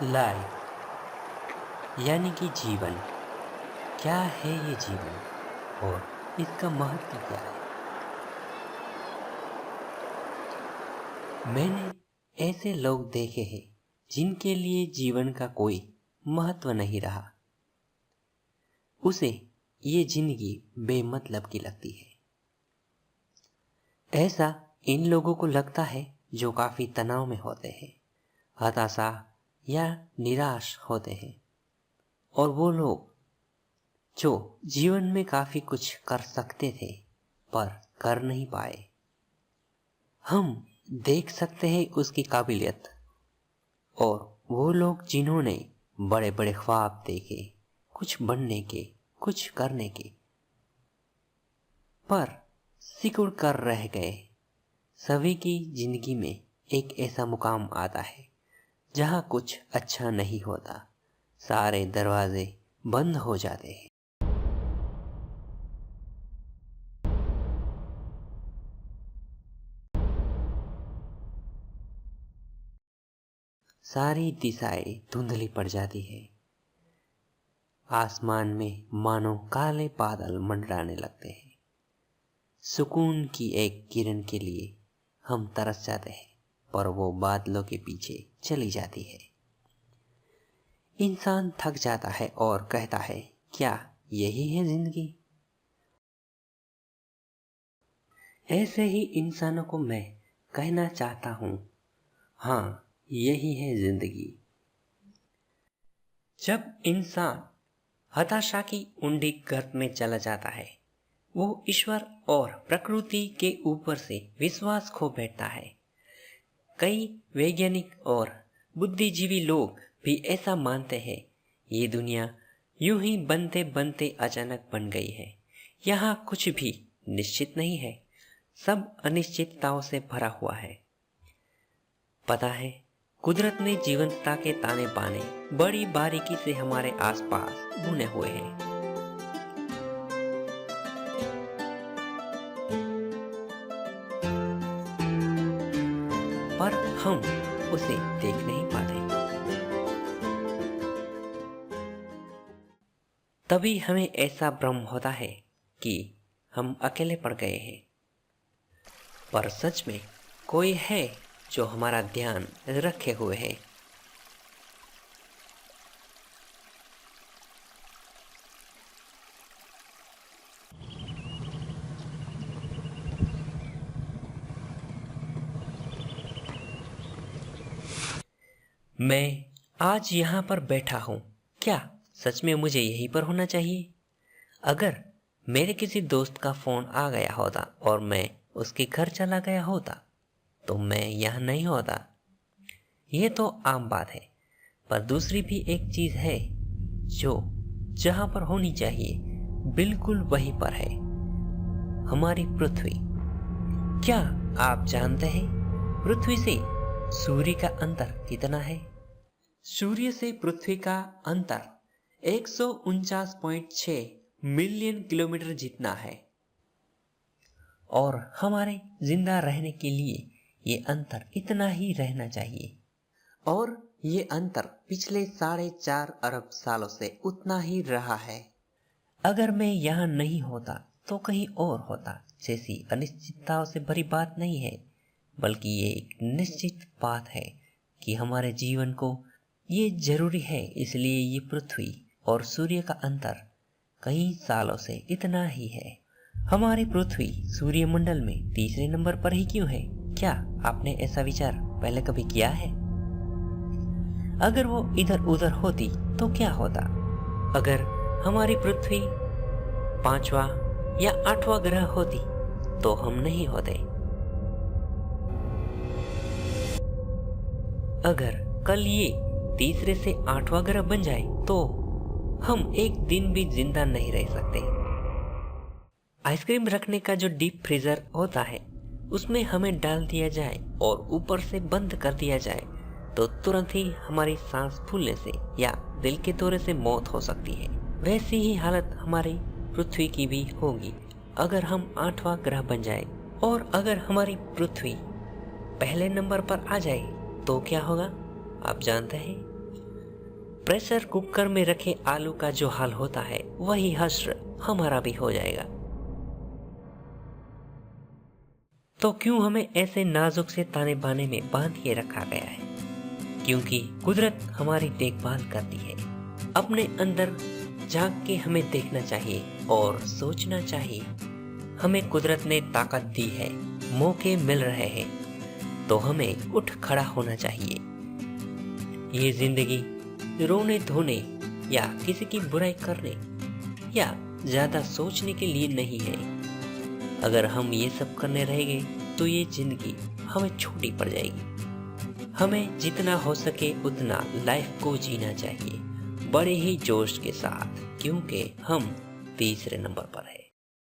Life यानी कि जीवन। क्या है ये जीवन और इसका महत्व क्या है? मैंने ऐसे लोग देखे हैं जिनके लिए जीवन का कोई महत्व नहीं रहा। उसे ये जिंदगी बेमतलब की लगती है। ऐसा इन लोगों को लगता है जो काफी तनाव में होते हैं, हताशा या निराश होते हैं। और वो लोग जो जीवन में काफी कुछ कर सकते थे पर कर नहीं पाए, हम देख सकते हैं उसकी काबिलियत। और वो लोग जिन्होंने बड़े बड़े ख्वाब देखे, कुछ बनने के, कुछ करने के, पर सिकुड़ कर रह गए। सभी की जिंदगी में एक ऐसा मुकाम आता है जहां कुछ अच्छा नहीं होता, सारे दरवाजे बंद हो जाते हैं। सारी दिशाएं धुंधली पड़ जाती है। आसमान में मानो काले बादल मंडराने लगते हैं। सुकून की एक किरण के लिए हम तरस जाते हैं, पर वो बादलों के पीछे चली जाती है। इंसान थक जाता है और कहता है, क्या यही है जिंदगी? ऐसे ही इंसानों को मैं कहना चाहता हूं, हाँ, यही है जिंदगी। जब इंसान हताशा की ऊंडी गर्त में चला जाता है, वो ईश्वर और प्रकृति के ऊपर से विश्वास खो बैठता है। कई वैज्ञानिक और बुद्धिजीवी लोग भी ऐसा मानते हैं। ये दुनिया यूं ही बनते बनते अचानक बन गई है। यहाँ कुछ भी निश्चित नहीं है, सब अनिश्चितताओं से भरा हुआ है। पता है, कुदरत ने जीवंतता के ताने बाने बड़ी बारीकी से हमारे आसपास बुने हुए हैं। पर हम उसे देख नहीं पाते। तभी हमें ऐसा भ्रम होता है कि हम अकेले पड़ गए हैं। पर सच में कोई है जो हमारा ध्यान रखे हुए है। मैं आज यहाँ पर बैठा हूँ, क्या सच में मुझे यहीं पर होना चाहिए? अगर मेरे किसी दोस्त का फोन आ गया होता और मैं उसके घर चला गया होता तो मैं यहाँ नहीं होता। ये तो आम बात है, पर दूसरी भी एक चीज है जो जहां पर होनी चाहिए बिल्कुल वहीं पर है, हमारी पृथ्वी। क्या आप जानते हैं पृथ्वी से सूर्य का अंतर कितना है? सूर्य से पृथ्वी का अंतर 149.6 मिलियन किलोमीटर जितना है। और हमारे जिंदा रहने के लिए ये अंतर इतना ही रहना चाहिए। और ये अंतर पिछले 4.5 अरब सालों से उतना ही रहा है। अगर मैं यहाँ नहीं होता तो कहीं और होता, जैसी अनिश्चितताओं से भरी बात नहीं है, बल्कि ये एक निश्चित बात है कि हमारे जीवन को ये जरूरी है। इसलिए ये पृथ्वी और सूर्य का अंतर कई सालों से इतना ही है। हमारी पृथ्वी सूर्यमंडल में तीसरे नंबर पर ही क्यों है? क्या आपने ऐसा विचार पहले कभी किया है? अगर वो इधर उधर होती तो क्या होता? अगर हमारी पृथ्वी 5वां या 8वां ग्रह होती तो हम नहीं होते। अगर कल ये तीसरे से 8वां ग्रह बन जाए तो हम एक दिन भी जिंदा नहीं रह सकते। आइसक्रीम रखने का जो डीप फ्रीजर होता है, उसमें हमें डाल दिया जाए और ऊपर से बंद कर दिया जाए तो तुरंत ही हमारी सांस फूलने से या दिल के दौरे से मौत हो सकती है। वैसी ही हालत हमारी पृथ्वी की भी होगी अगर हम 8वां ग्रह बन जाए। और अगर हमारी पृथ्वी पहले नंबर पर आ जाए तो क्या होगा आप जानते हैं? प्रेशर कुकर में रखे आलू का जो हाल होता है वही हश्र हमारा भी हो जाएगा। तो क्यों हमें ऐसे नाजुक से ताने बाने में बांध के रखा गया है? क्योंकि कुदरत हमारी देखभाल करती है। अपने अंदर झांक के हमें देखना चाहिए और सोचना चाहिए। हमें कुदरत ने ताकत दी है, मौके मिल रहे हैं, तो हमें उठ खड़ा होना चाहिए। ये जिंदगी रोने धोने या किसी की बुराई करने या ज्यादा सोचने के लिए नहीं है। अगर हम ये सब करने रहेंगे तो ये जिंदगी हमें छोटी पड़ जाएगी। हमें जितना हो सके उतना लाइफ को जीना चाहिए, बड़े ही जोश के साथ, क्योंकि हम तीसरे नंबर पर है।